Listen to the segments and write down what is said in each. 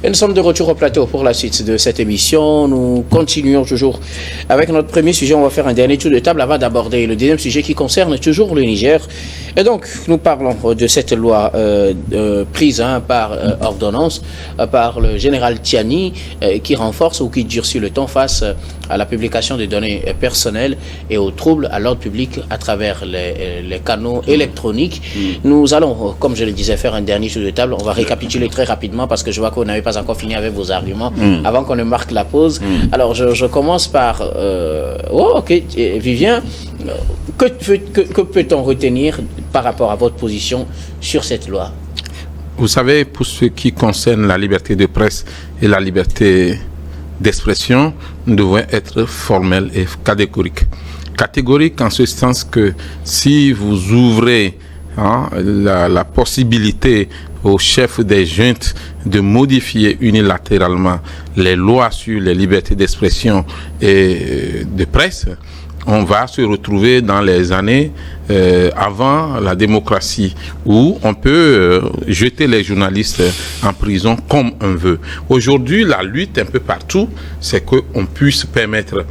Et nous sommes de retour au plateau pour la suite de cette émission. Nous continuons toujours avec notre premier sujet. On va faire un dernier tour de table avant d'aborder le deuxième sujet qui concerne toujours le Niger. Et donc, nous parlons de cette loi prise par ordonnance par le général Tiani qui renforce ou qui durcit le temps face à la publication des données personnelles et aux troubles à l'ordre public à travers les canaux électroniques. Nous allons, comme je le disais, faire un dernier tour de table. On va récapituler très rapidement parce que je vois que vous n'avez pas encore fini avec vos arguments avant qu'on ne marque la pause. Alors, je commence par... Vivien, que peut-on retenir par rapport à votre position sur cette loi? Vous savez, pour ce qui concerne la liberté de presse et la liberté d'expression, nous devons être formels et catégoriques. Catégoriques en ce sens que si vous ouvrez la possibilité aux chefs des juntes de modifier unilatéralement les lois sur les libertés d'expression et de presse, on va se retrouver dans les années avant la démocratie où on peut jeter les journalistes en prison comme on veut. Aujourd'hui, la lutte un peu partout, c'est qu'on puisse permettre,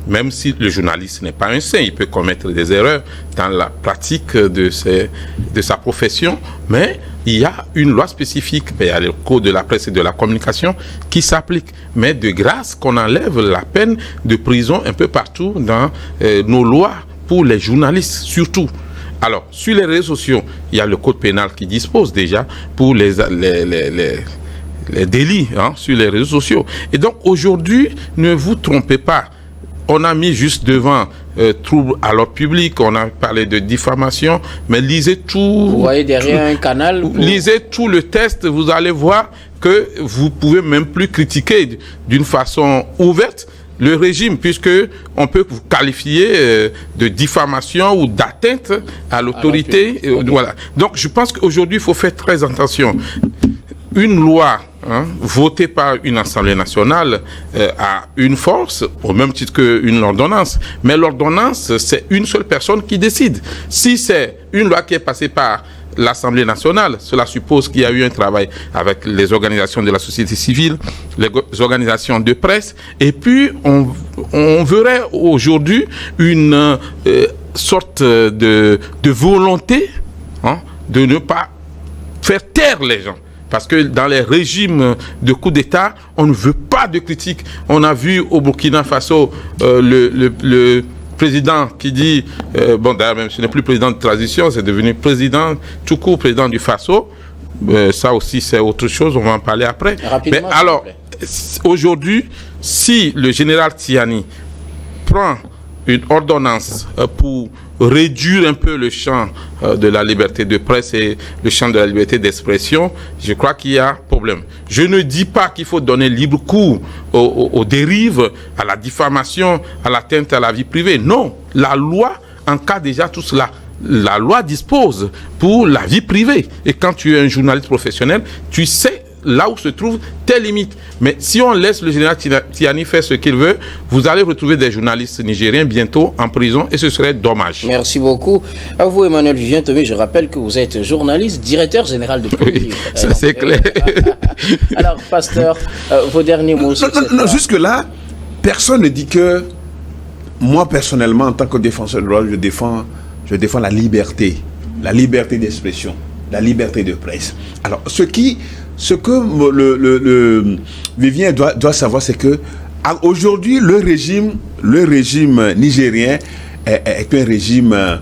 même si le journaliste n'est pas un saint, il peut commettre des erreurs dans la pratique de sa profession, mais il y a une loi spécifique, il y a le code de la presse et de la communication qui s'applique. Mais de grâce qu'on enlève la peine de prison un peu partout dans nos lois pour les journalistes, surtout. Alors, sur les réseaux sociaux, il y a le code pénal qui dispose déjà pour les délits sur les réseaux sociaux. Et donc, aujourd'hui, ne vous trompez pas. On a mis juste devant trouble à l'ordre public, on a parlé de diffamation, mais lisez tout. Vous voyez derrière un canal. Lisez tout le texte, vous allez voir que vous pouvez même plus critiquer d'une façon ouverte le régime, puisque on peut vous qualifier de diffamation ou d'atteinte à l'autorité. Voilà. Donc je pense qu'aujourd'hui, il faut faire très attention. Une loi votée par une Assemblée nationale a une force, au même titre qu'une ordonnance. Mais l'ordonnance, c'est une seule personne qui décide. Si c'est une loi qui est passée par l'Assemblée nationale, cela suppose qu'il y a eu un travail avec les organisations de la société civile, les organisations de presse, et puis on verrait aujourd'hui une sorte de volonté de ne pas faire taire les gens. Parce que dans les régimes de coup d'État, on ne veut pas de critiques. On a vu au Burkina Faso le président qui dit, d'ailleurs même ce n'est plus président de transition, c'est devenu président tout court, président du Faso. Ça aussi c'est autre chose, on va en parler après. Mais alors, aujourd'hui, si le général Tiani prend une ordonnance pour réduire un peu le champ de la liberté de presse et le champ de la liberté d'expression, je crois qu'il y a problème. Je ne dis pas qu'il faut donner libre cours aux dérives, à la diffamation, à l'atteinte à la vie privée. Non, la loi encadre déjà tout cela. La loi dispose pour la vie privée. Et quand tu es un journaliste professionnel, tu sais là où se trouvent tes limites. Mais si on laisse le général Tiani faire ce qu'il veut, vous allez retrouver des journalistes nigériens bientôt en prison et ce serait dommage. Merci beaucoup. À vous, Emmanuel Vivien Tomé, je rappelle que vous êtes journaliste, directeur général de Politique. Oui, ça c'est clair. Alors, pasteur, vos derniers mots sur cette loi. Jusque-là, personne ne dit que moi, personnellement, en tant que défenseur de droit, je défends la liberté d'expression, la liberté de presse. Alors, ce que le Vivien doit savoir, c'est que aujourd'hui le régime nigérien est un régime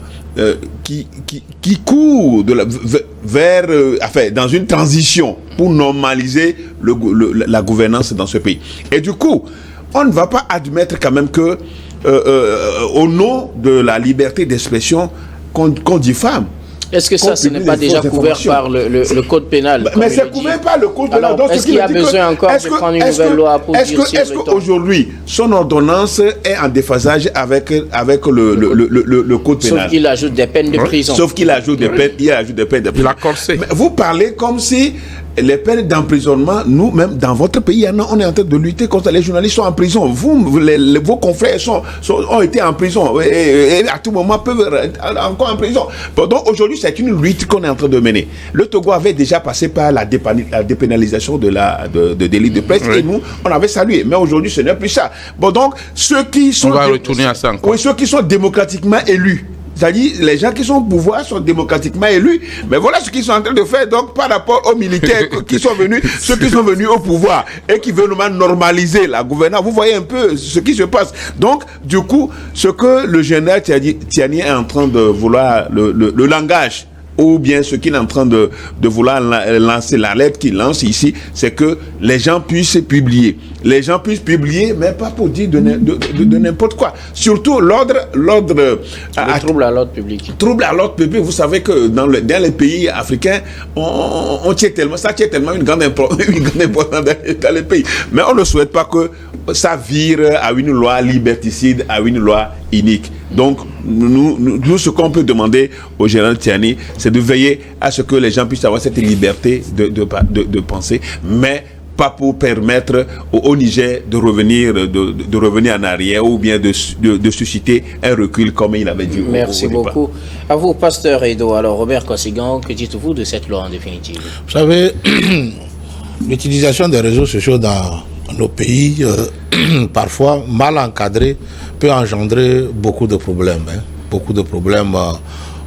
qui court dans une transition pour normaliser la gouvernance dans ce pays. Et du coup, on ne va pas admettre quand même que au nom de la liberté d'expression qu'on diffame. Est-ce que ça, ce n'est pas déjà couvert par le code pénal? Mais c'est couvert par le code pénal. Alors, est-ce qu'il y a besoin encore de prendre une nouvelle loi pour durcir le temps? Est-ce qu'aujourd'hui, son ordonnance est en déphasage avec le code pénal? Sauf qu'il ajoute des peines de prison. Sauf qu'il ajoute des peines de prison. La corsée. Vous parlez comme si les peines d'emprisonnement, nous-mêmes, dans votre pays, on est en train de lutter contre les journalistes sont en prison. Vos confrères ont été en prison et à tout moment peuvent être encore en prison. Donc aujourd'hui, c'est une lutte qu'on est en train de mener. Le Togo avait déjà passé par la dépénalisation de délits de presse et nous, on avait salué. Mais aujourd'hui, ce n'est plus ça. Bon, donc, ceux qui sont... On va retourner à ça encore. Oui, ceux qui sont démocratiquement élus. C'est-à-dire, les gens qui sont au pouvoir sont démocratiquement élus. Mais voilà ce qu'ils sont en train de faire. Donc, par rapport aux militaires qui sont venus, ceux qui sont venus au pouvoir et qui veulent normaliser la gouvernance, vous voyez un peu ce qui se passe. Donc, du coup, ce que le général Tiani est en train de vouloir, le langage, ou bien ce qu'il est en train de vouloir lancer, la lettre qu'il lance ici, c'est que les gens puissent publier. Les gens puissent publier, mais pas pour dire de n'importe quoi. Surtout le trouble à l'ordre public. Trouble à l'ordre public, vous savez que dans les pays africains, on tient tellement une grande importance dans les pays. Mais on ne souhaite pas que ça vire à une loi liberticide, à une loi inique. Donc, nous ce qu'on peut demander au général Tiani, c'est de veiller à ce que les gens puissent avoir cette liberté de penser, mais pas pour permettre au Niger de revenir en arrière ou bien de susciter un recul comme il avait dit. Merci beaucoup. À vous, pasteur Edo. Alors, Robert Kosigan, que dites-vous de cette loi en définitive? Vous savez, l'utilisation des réseaux sociaux dans nos pays, parfois mal encadrés, peut engendrer beaucoup de problèmes. Beaucoup de problèmes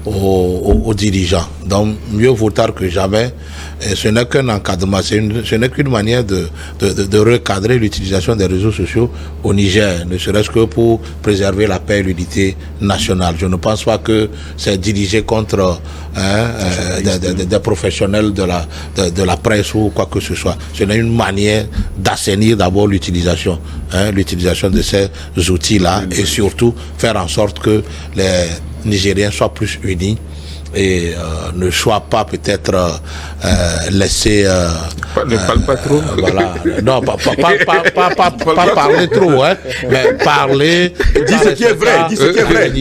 aux dirigeants. Donc, mieux vaut tard que jamais. Et ce n'est qu'un encadrement, ce n'est qu'une manière de recadrer l'utilisation des réseaux sociaux au Niger, ne serait-ce que pour préserver la paix et l'unité nationale. Je ne pense pas que c'est dirigé contre des professionnels de la presse ou quoi que ce soit. Ce n'est une manière d'assainir d'abord l'utilisation de ces outils-là et surtout faire en sorte que les Nigériens soient plus unis et ne soient pas peut-être laissés... ne parle pas trop. Voilà. Non, pas parler trop, mais parler... Dis ce qui est vrai, dis ce qui est vrai.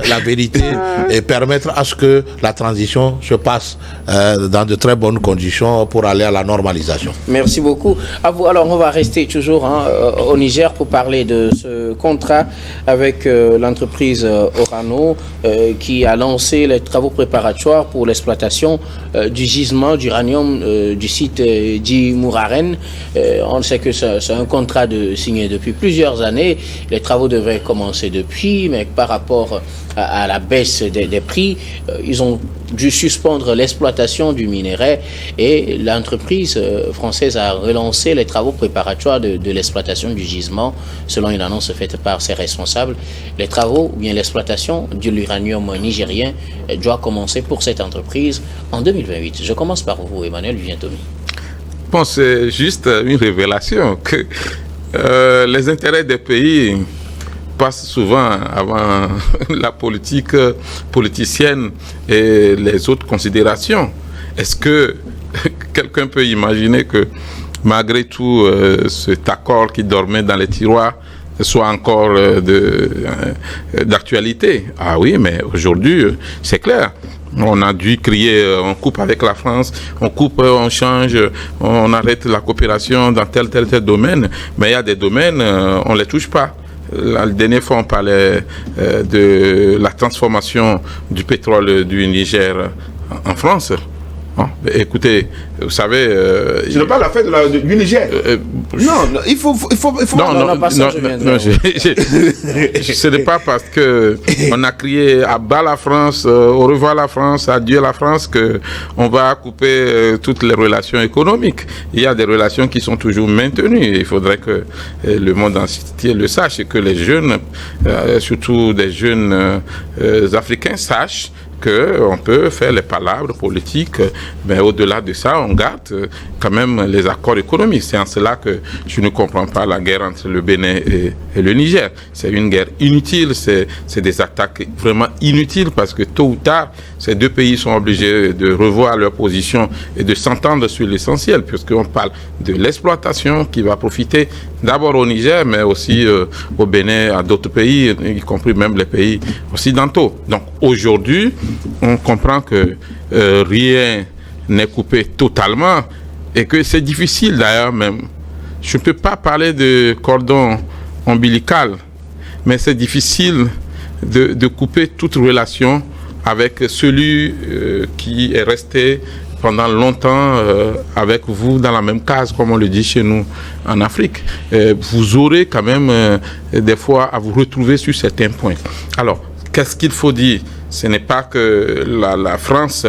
La vérité, et permettre à ce que la transition se passe dans de très bonnes conditions pour aller à la normalisation. Merci beaucoup. À vous. Alors, on va rester toujours au Niger pour parler de ce contrat avec l'entreprise Orano qui a lancé les travaux préparatoires pour l'exploitation du gisement d'uranium du site d'Imouraren. On sait que c'est un contrat signé depuis plusieurs années. Les travaux devaient commencer depuis, mais par rapport à la baisse des prix, ils ont dû suspendre l'exploitation du minerai et l'entreprise française a relancé les travaux préparatoires de l'exploitation du gisement, selon une annonce faite par ses responsables. Les travaux ou bien l'exploitation de l'uranium nigérien doit commencer pour cette entreprise en 2028. Je commence par vous, Emmanuel Vivien-Tomi. Bon, c'est juste une révélation que les intérêts des pays passe souvent avant la politique politicienne et les autres considérations. Est-ce que quelqu'un peut imaginer que malgré tout cet accord qui dormait dans les tiroirs soit encore d'actualité? Ah oui, mais aujourd'hui, c'est clair. On a dû crier, on coupe avec la France, on coupe, on change, on arrête la coopération dans tel domaine, mais il y a des domaines, on ne les touche pas. La dernière fois, on parlait de la transformation du pétrole du Niger en France. Bon, écoutez, vous savez... je ne parle pas du Niger. Non, il faut... Non, ce n'est pas parce qu'on a crié à bas la France, au revoir la France, adieu la France, qu'on va couper toutes les relations économiques. Il y a des relations qui sont toujours maintenues. Il faudrait que le monde entier le sache et que les jeunes, surtout des jeunes africains, sachent qu'on peut faire les palabres politiques, mais au-delà de ça, on garde quand même les accords économiques. C'est en cela que je ne comprends pas la guerre entre le Bénin et le Niger. C'est une guerre inutile, c'est des attaques vraiment inutiles parce que tôt ou tard, ces deux pays sont obligés de revoir leur position et de s'entendre sur l'essentiel, puisqu'on parle de l'exploitation qui va profiter d'abord au Niger, mais aussi au Bénin, à d'autres pays, y compris même les pays occidentaux. Donc aujourd'hui, on comprend que rien n'est coupé totalement, et que c'est difficile d'ailleurs même. Je ne peux pas parler de cordon ombilical, mais c'est difficile de couper toute relation avec celui qui est resté pendant longtemps avec vous dans la même case, comme on le dit chez nous en Afrique. Vous aurez quand même des fois à vous retrouver sur certains points. Alors, qu'est-ce qu'il faut dire? Ce n'est pas que la France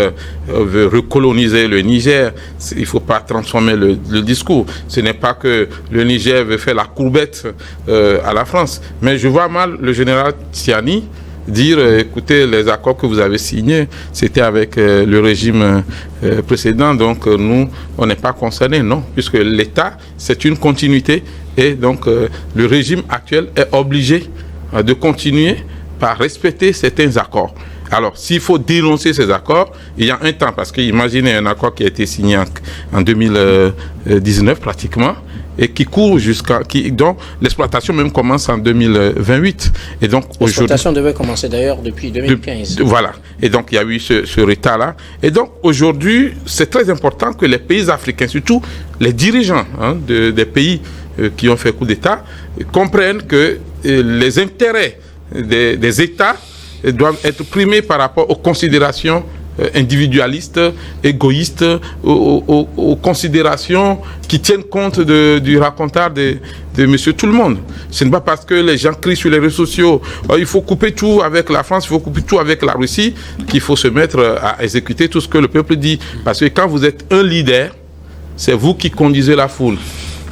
veut recoloniser le Niger. Il ne faut pas transformer le discours. Ce n'est pas que le Niger veut faire la courbette à la France. Mais je vois mal le général Tiani dire, écoutez, les accords que vous avez signés, c'était avec le régime précédent, donc nous, on n'est pas concernés, non, puisque l'État, c'est une continuité, et donc le régime actuel est obligé de continuer par respecter certains accords. Alors, s'il faut dénoncer ces accords, il y a un temps, parce qu'imaginez un accord qui a été signé en 2019 pratiquement, et qui court dont l'exploitation même commence en 2028. Et donc l'exploitation devait commencer d'ailleurs depuis 2015. Voilà. Et donc il y a eu ce retard-là. Et donc aujourd'hui, c'est très important que les pays africains, surtout les dirigeants des pays qui ont fait coup d'État, comprennent que les intérêts des États doivent être primés par rapport aux considérations individualistes, égoïstes, aux considérations qui tiennent compte du racontard de monsieur tout le monde. Ce n'est pas parce que les gens crient sur les réseaux sociaux il faut couper tout avec la France, il faut couper tout avec la Russie, qu'il faut se mettre à exécuter tout ce que le peuple dit. Parce que quand vous êtes un leader, c'est vous qui conduisez la foule.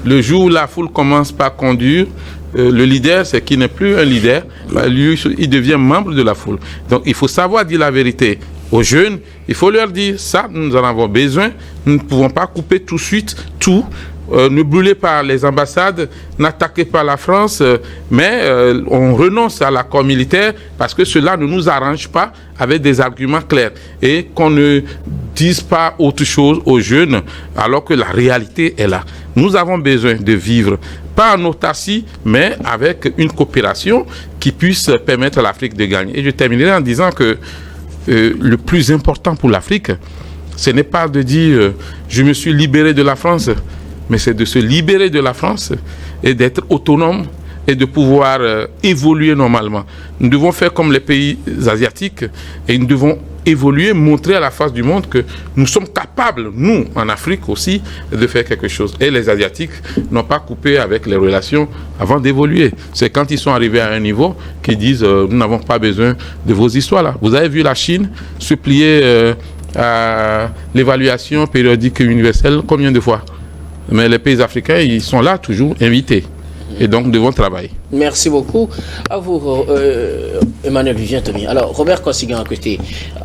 Le jour où la foule commence par conduire, le leader, c'est qu'il n'est plus un leader, lui, il devient membre de la foule. Donc il faut savoir dire la vérité aux jeunes. Il faut leur dire, ça, nous en avons besoin, nous ne pouvons pas couper tout de suite tout. Ne brûlez pas les ambassades, n'attaquez pas la France, mais on renonce à l'accord militaire parce que cela ne nous arrange pas avec des arguments clairs. Et qu'on ne dise pas autre chose aux jeunes alors que la réalité est là. Nous avons besoin de vivre, pas en autarcie, mais avec une coopération qui puisse permettre à l'Afrique de gagner. Et je terminerai en disant que le plus important pour l'Afrique, ce n'est pas de dire je me suis libéré de la France, mais c'est de se libérer de la France et d'être autonome et de pouvoir évoluer normalement. Nous devons faire comme les pays asiatiques et nous devons évoluer, montrer à la face du monde que nous sommes capables, nous, en Afrique aussi, de faire quelque chose. Et les Asiatiques n'ont pas coupé avec les relations avant d'évoluer. C'est quand ils sont arrivés à un niveau qu'ils disent nous n'avons pas besoin de vos histoires-là. Vous avez vu la Chine se plier à l'évaluation périodique universelle combien de fois? Mais les pays africains, ils sont là toujours invités. Et donc, nous devons travailler. Merci beaucoup. À vous, Emmanuel Vivien-Tomi. Alors, Robert Kossiguen à côté.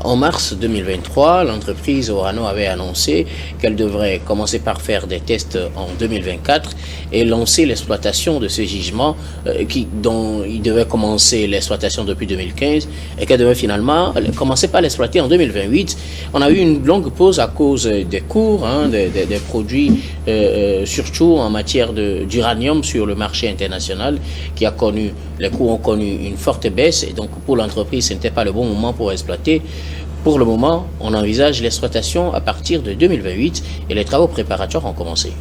En mars 2023, l'entreprise Orano avait annoncé qu'elle devrait commencer par faire des tests en 2024 et lancer l'exploitation de ce gisement dont il devait commencer l'exploitation depuis 2015 et qu'elle devait finalement commencer par l'exploiter en 2028. On a eu une longue pause à cause des cours, des produits, surtout en matière d'uranium sur le marché international, les cours ont connu une forte baisse et donc pour l'entreprise, ce n'était pas le bon moment pour exploiter. Pour le moment, on envisage l'exploitation à partir de 2028 et les travaux préparatoires ont commencé.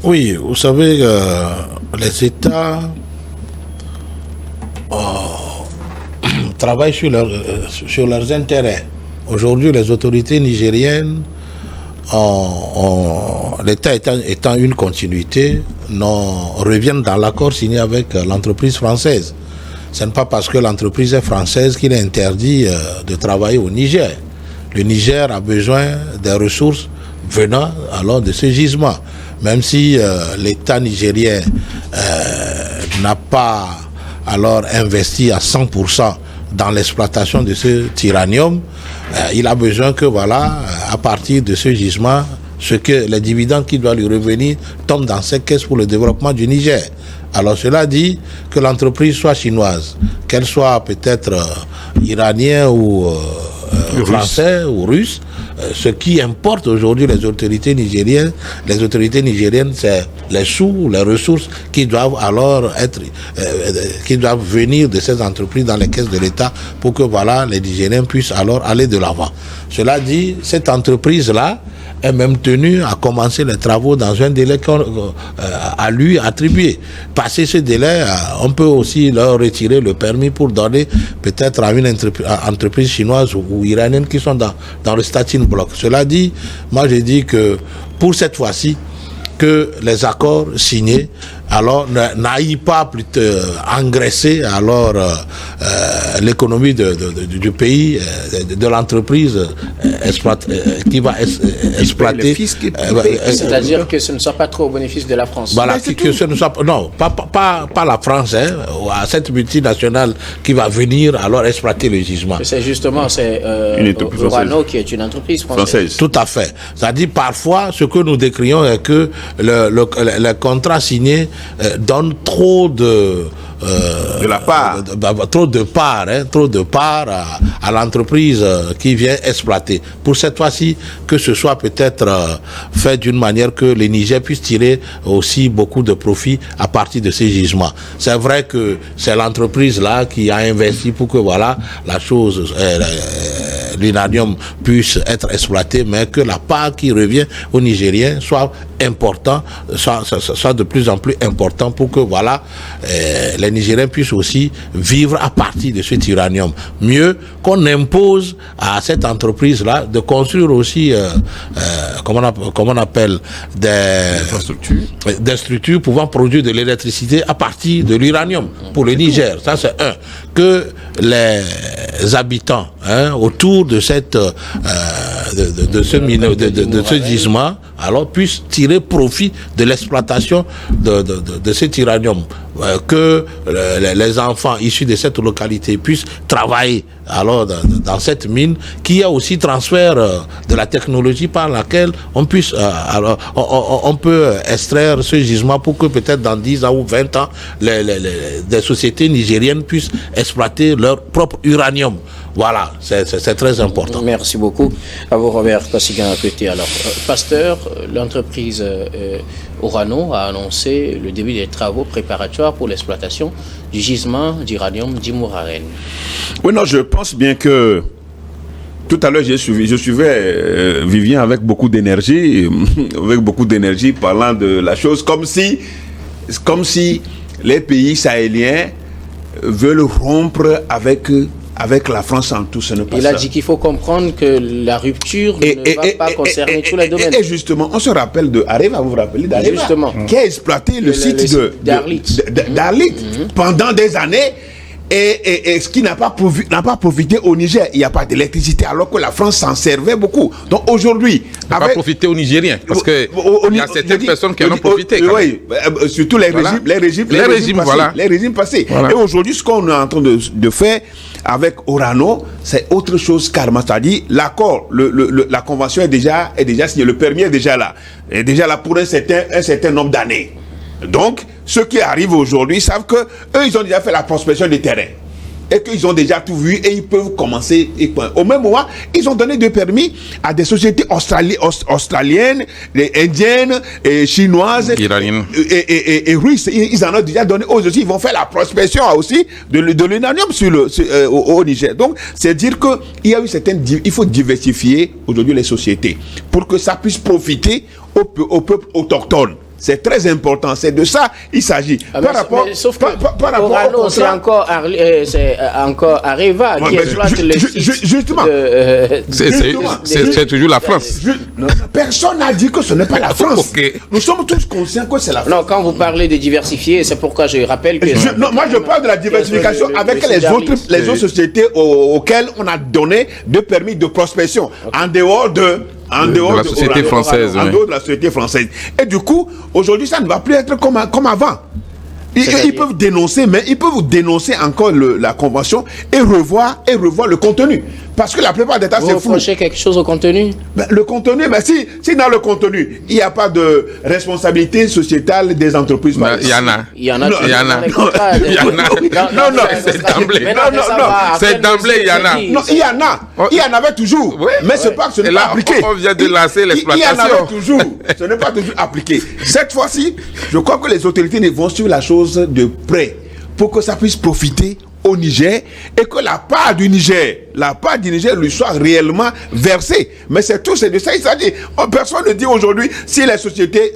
Oui, vous savez, les États travaillent sur leurs intérêts. Aujourd'hui, les autorités nigériennes, l'État étant une continuité, reviennent dans l'accord signé avec l'entreprise française. Ce n'est pas parce que l'entreprise est française qu'il est interdit de travailler au Niger. Le Niger a besoin des ressources venant alors de ce gisement. Même si l'État nigérien n'a pas alors investi à 100% dans l'exploitation de ce uranium, il a besoin que à partir de ce gisement, les dividendes qui doivent lui revenir tombent dans ses caisses pour le développement du Niger. Alors cela dit que l'entreprise soit chinoise, qu'elle soit peut-être iranienne ou française ou russe, ce qui importe aujourd'hui les autorités nigériennes, c'est les sous, les ressources qui doivent alors qui doivent venir de ces entreprises dans les caisses de l'État pour que les Nigériens puissent alors aller de l'avant. Cela dit, cette entreprise-là, est même tenu à commencer les travaux dans un délai à lui attribué. Passé ce délai, on peut aussi leur retirer le permis pour donner peut-être à une entreprise chinoise ou iranienne qui sont dans le starting block. Cela dit, moi j'ai dit que pour cette fois-ci, que les accords signés alors n'aillent pas plutôt engraisser alors l'économie du pays, de l'entreprise qui va exploiter. C'est-à-dire que ce ne soit pas trop au bénéfice de la France. Voilà, que ce ne soit non, pas la France, à cette multinationale qui va venir alors exploiter le gisement. C'est justement Orano qui est une entreprise française. Tout à fait. C'est-à-dire parfois ce que nous décrions est que le contrat signé donne trop de la part, trop de part à l'entreprise qui vient exploiter. Pour cette fois-ci, que ce soit peut-être fait d'une manière que le Niger puisse tirer aussi beaucoup de profit à partir de ces gisements. C'est vrai que c'est l'entreprise là qui a investi pour que voilà la chose, l'uranium puisse être exploité, mais que la part qui revient aux Nigériens soit important, soit de plus en plus important pour que voilà les Nigériens puissent aussi vivre à partir de cet uranium. Mieux qu'on impose à cette entreprise-là de construire aussi, comment on appelle, des structures pouvant produire de l'électricité à partir de l'uranium pour le Niger. Ça c'est un. Que les habitants autour de cette de ce gisement alors puissent tirer profit de l'exploitation de cet uranium, que les enfants issus de cette localité puissent travailler alors dans cette mine, qui a aussi transfert de la technologie par laquelle on puisse on peut extraire ce gisement pour que peut-être dans 10 ans ou 20 ans des sociétés nigériennes puissent exploiter leur propre uranium. Voilà, c'est très important. Merci beaucoup à vous, Robert Passigan-Pété. Alors, Pasteur, l'entreprise Orano a annoncé le début des travaux préparatoires pour l'exploitation du gisement d'uranium d'Imouraren. Oui, non, je pense bien que tout à l'heure, je suivais Vivien avec beaucoup d'énergie, parlant de la chose, comme si les pays sahéliens veulent rompre avec la France en tout. Ce n'est pas ça. Il a dit qu'il faut comprendre que la rupture ne va pas concerner tous les domaines. Et justement, on se rappelle de Areva, vous vous rappelez d'Areva, qui a exploité le site d'Arlit pendant des années. Et ce qui n'a pas profité au Niger, il n'y a pas d'électricité, alors que la France s'en servait beaucoup. Donc aujourd'hui, n'a pas profité aux Nigériens, parce que il y a certaines personnes qui en ont profité. Oui, surtout les régimes passés. Voilà. Et aujourd'hui, ce qu'on est en train de faire avec Orano, c'est autre chose carrément. C'est-à-dire l'accord, la convention est déjà signée, le permis est déjà là pour un certain nombre d'années. Donc, ceux qui arrivent aujourd'hui savent que eux, ils ont déjà fait la prospection des terrains et qu'ils ont déjà tout vu et ils peuvent commencer. Au même moment, ils ont donné des permis à des sociétés australiennes, indiennes, et chinoises, iraniennes et russes. Ils en ont déjà donné. Eux aussi, ils vont faire la prospection aussi de l'uranium au Niger. Donc, c'est dire que il faut diversifier aujourd'hui les sociétés pour que ça puisse profiter au peuple autochtone. C'est très important, c'est de ça il s'agit. Sauf que Orano, c'est encore Areva qui exploite le site. Justement. C'est toujours la France. Personne n'a dit que ce n'est pas la France. Okay. Nous sommes tous conscients que c'est la France. Non, quand vous parlez de diversifier, c'est pourquoi je rappelle que... moi, je parle de la diversification avec les autres sociétés auxquelles on a donné des permis de prospection. Okay. En dehors de la société française. En dehors de la société française. Et du coup, aujourd'hui, ça ne va plus être comme avant. Ils peuvent dénoncer, mais ils peuvent dénoncer encore la convention et revoir le contenu. Parce que la plupart des temps, c'est flou. Vous reprochez quelque chose au contenu? Le contenu, si dans le contenu, il n'y a pas de responsabilité sociétale des entreprises. Il y en a. Il y en a. Non, c'est d'emblée, il y en a. Non, il y en a. Il y en avait toujours. Mais c'est pas que ce n'est pas appliqué. On vient de lancer l'exploitation. Il y en avait toujours. Ce n'est pas toujours appliqué. Cette fois-ci, je crois que les autorités vont suivre la chose de près pour que ça puisse profiter au Niger et que la part du Niger lui soit réellement versée. Mais c'est tout, c'est de ça il s'agit. Personne ne dit aujourd'hui si les sociétés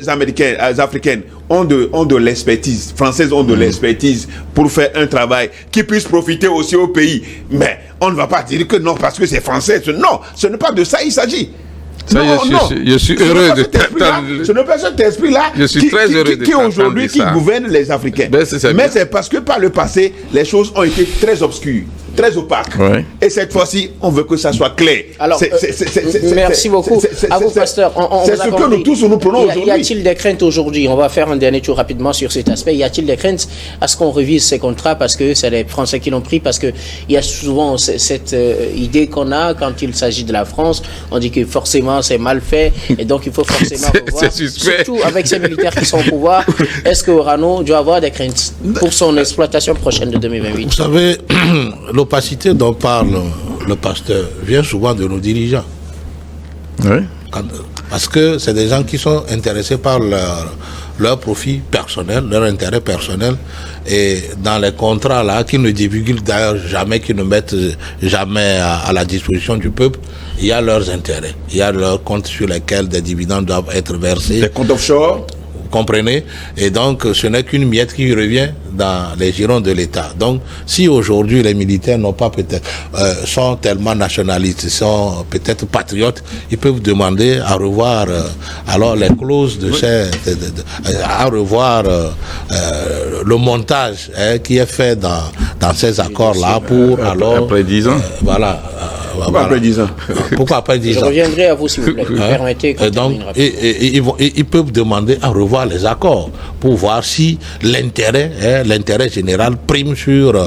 africaines ont de l'expertise, françaises ont de l'expertise pour faire un travail qui puisse profiter aussi au pays. Mais on ne va pas dire que non parce que c'est français. Non, ce n'est pas de ça il s'agit. Ça, je suis heureux de t'entendre. Ce n'est pas cet esprit-là qui aujourd'hui qui gouverne les Africains. Mais c'est parce que par le passé, les choses ont été très obscures, très opaques. Ouais. Et cette fois-ci, on veut que ça soit clair. Alors, merci beaucoup. À vous, pasteur. C'est ce que nous tous nous prenons aujourd'hui. Y a-t-il des craintes aujourd'hui? On va faire un dernier tour rapidement sur cet aspect. Y a-t-il des craintes à ce qu'on révise ces contrats parce que c'est les Français qui l'ont pris? Parce qu'il y a souvent cette idée qu'on a quand il s'agit de la France. On dit que forcément c'est mal fait et donc il faut forcément revoir. Surtout avec ces militaires qui sont au pouvoir. Est-ce que Orano doit avoir des craintes pour son exploitation prochaine de 2028? Vous savez, l'opacité dont parle le pasteur vient souvent de nos dirigeants. Oui. Parce que c'est des gens qui sont intéressés par leur profit personnel, leur intérêt personnel, et dans les contrats là, qui ne divulguent d'ailleurs jamais, qui ne mettent jamais à la disposition du peuple, il y a leurs intérêts, il y a leurs comptes sur lesquels des dividendes doivent être versés. Des comptes offshore. Vous comprenez? Et donc, ce n'est qu'une miette qui revient dans les girons de l'État. Donc, si aujourd'hui les militaires n'ont pas peut-être, sont tellement nationalistes, sont peut-être patriotes, ils peuvent demander à revoir alors les clauses de à revoir le montage qui est fait dans ces accords-là pour alors... Après 10 ans. Voilà. Pourquoi après 10 ans? Pourquoi après 10 ans? Je reviendrai à vous, s'il vous plaît. Permettez qu'on termine rapidement. Ils peuvent demander à revoir les accords pour voir si l'intérêt général prime sur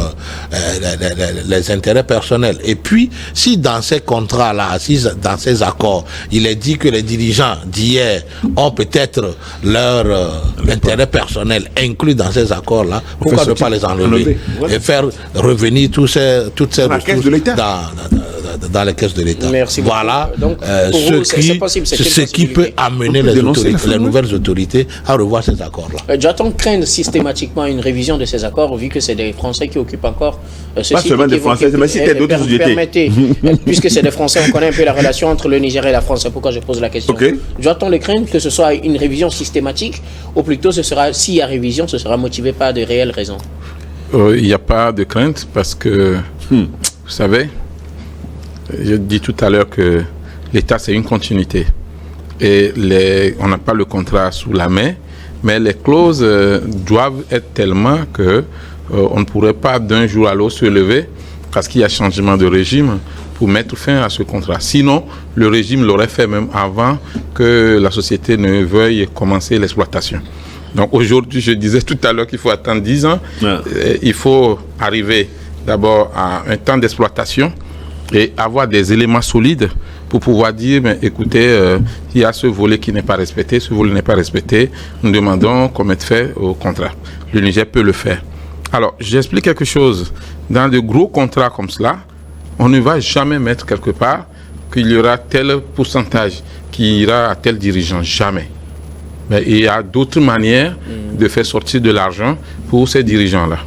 les intérêts personnels. Et puis, si dans ces contrats-là, si dans ces accords, il est dit que les dirigeants d'hier ont peut-être leur intérêt personnel inclus dans ces accords-là, pourquoi ne pas les enlever et faire revenir toutes ces ressources dans les caisses de l'État. Merci beaucoup. Voilà ce qui peut amener les nouvelles autorités à revoir ces accords-là. Doit-on craindre systématiquement une révision de ces accords, vu que c'est des Français qui occupent encore ce pas seulement des Français, mais si d'autres sociétés. Permettez, puisque c'est des Français, on connaît un peu la relation entre le Niger et la France, c'est pourquoi je pose la question. Okay. Doit-on les craindre que ce soit une révision systématique, ou plutôt s'il y a révision, ce sera motivé par de réelles raisons? Il n'y a pas de crainte parce que, vous savez, je dis tout à l'heure que l'État, c'est une continuité. Et on n'a pas le contrat sous la main, mais les clauses doivent être tellement que on ne pourrait pas d'un jour à l'autre se lever parce qu'il y a changement de régime pour mettre fin à ce contrat. Sinon, le régime l'aurait fait même avant que la société ne veuille commencer l'exploitation. Donc aujourd'hui, je disais tout à l'heure qu'il faut attendre 10 ans. Il faut arriver d'abord à un temps d'exploitation et avoir des éléments solides pour pouvoir dire, mais écoutez, il y a ce volet qui n'est pas respecté, ce volet n'est pas respecté, nous demandons qu'on mette fin au contrat. Le Niger peut le faire. Alors, j'explique quelque chose. Dans de gros contrats comme cela, on ne va jamais mettre quelque part qu'il y aura tel pourcentage qui ira à tel dirigeant, jamais. Mais il y a d'autres manières de faire sortir de l'argent pour ces dirigeants-là.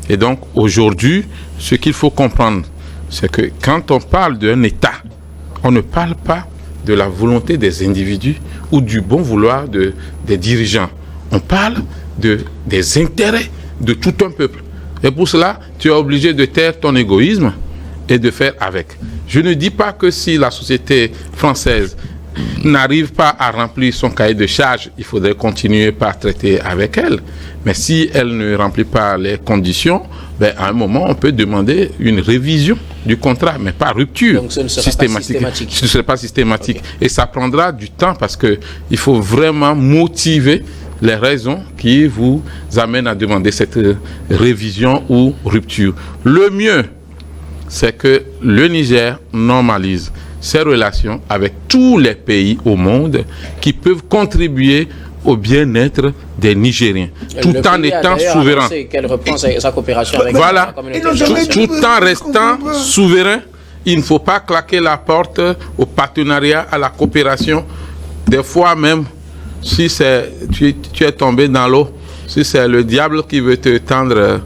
Et donc, aujourd'hui, ce qu'il faut comprendre, c'est que quand on parle d'un État, on ne parle pas de la volonté des individus ou du bon vouloir des dirigeants. On parle des intérêts de tout un peuple. Et pour cela, tu es obligé de taire ton égoïsme et de faire avec. Je ne dis pas que si la société française n'arrive pas à remplir son cahier de charges, il faudrait continuer par traiter avec elle. Mais si elle ne remplit pas les conditions, à un moment, on peut demander une révision du contrat, mais pas rupture. Donc ce ne sera pas systématique. Ce ne sera pas systématique. Okay. Et ça prendra du temps parce qu'il faut vraiment motiver les raisons qui vous amènent à demander cette révision ou rupture. Le mieux, c'est que le Niger normalise ses relations avec tous les pays au monde qui peuvent contribuer au bien-être des Nigériens, tout en étant souverain. Qu'elle reprend sa coopération avec voilà, tout en restant souverain, il ne faut pas claquer la porte au partenariat, à la coopération. Des fois même, si tu es tombé dans l'eau, si c'est le diable qui veut te tendre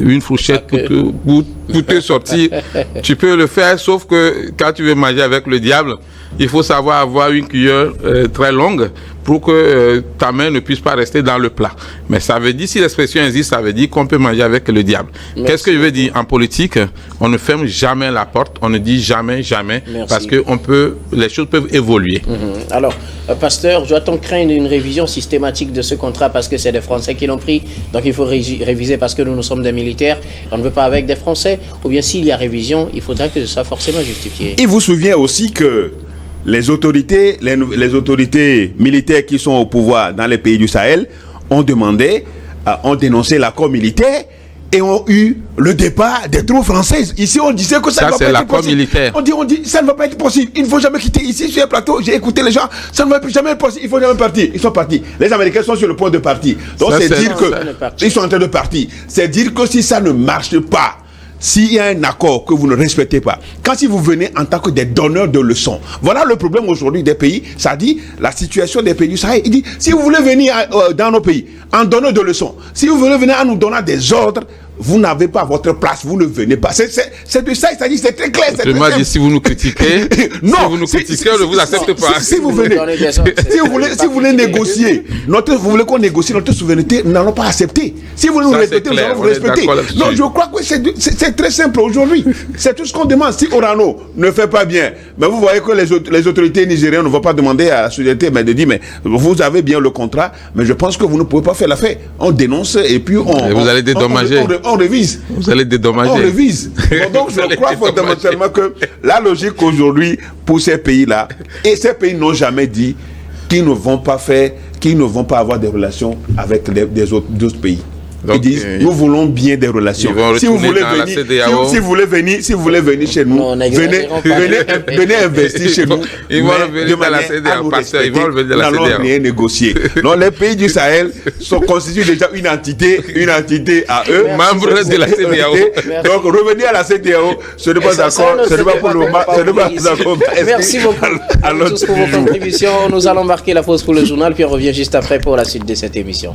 une fourchette pour te sortir, tu peux le faire, sauf que quand tu veux manger avec le diable, il faut savoir avoir une cuillère très longue pour que ta main ne puisse pas rester dans le plat. Mais ça veut dire, si l'expression existe, ça veut dire qu'on peut manger avec le diable. Qu'est-ce que je veux dire? En politique, on ne ferme jamais la porte, on ne dit jamais, parce que les choses peuvent évoluer. Alors, pasteur, doit-on craindre une révision systématique de ce contrat parce que c'est des Français qui l'ont pris, donc il faut réviser parce que nous sommes des militaires, on ne veut pas avec des Français, ou bien s'il y a révision, il faudra que ce soit forcément justifié? Il vous souvient aussi que les autorités militaires qui sont au pouvoir dans les pays du Sahel ont dénoncé l'accord militaire et ont eu le départ des troupes françaises. Ici, on disait que ça ne va pas être possible. Militaire. On dit, ça ne va pas être possible. Il ne faut jamais quitter ici sur le plateau. J'ai écouté les gens. Ça ne va jamais être possible. Il faut jamais partir. Ils sont partis. Les Américains sont sur le point de partir. Donc, c'est dire que ils sont en train de partir. C'est dire que si ça ne marche pas, s'il y a un accord que vous ne respectez pas, quand si vous venez en tant que des donneurs de leçons, voilà le problème aujourd'hui des pays, ça dit la situation des pays du Sahel. Il dit, si vous voulez venir dans nos pays en donnant de leçons, si vous voulez venir en nous donnant des ordres, vous n'avez pas votre place, vous ne venez pas. C'est de ça, il s'agit, c'est très clair. Je m'ai dit, si vous nous critiquez, non, si vous nous critiquez, on ne vous accepte pas. Si vous venez, si vous voulez négocier, vous voulez qu'on négocie notre souveraineté, nous n'allons pas accepter. Si vous nous respectez, nous allons vous respecter. Non, je crois que c'est très simple aujourd'hui. C'est tout ce qu'on demande. Si Orano ne fait pas bien, mais vous voyez que les autorités nigériennes ne vont pas demander à la souveraineté, mais de dire, mais vous avez bien le contrat, mais je pense que vous ne pouvez pas faire l'affaire. On dénonce et puis vous allez dédommager. On révise. Vous allez dédommager. On révise. Bon, donc je crois fondamentalement que la logique aujourd'hui pour ces pays-là, et ces pays n'ont jamais dit qu'ils ne vont pas avoir des relations avec d'autres pays. Donc, ils disent, nous voulons bien des relations. Si vous voulez venir chez nous, venez investir chez nous. Ils vont revenir dans la CEDEAO. Nous n'allons rien négocier. Donc les pays du Sahel constituent déjà une entité à eux. Membres de la CEDEAO. Donc revenir à la CEDEAO, ce n'est pas d'accord. Ce n'est pas pour le moment. Merci beaucoup à tous pour vos contributions. Nous allons marquer la pause pour le journal, puis on revient juste après pour la suite de cette émission.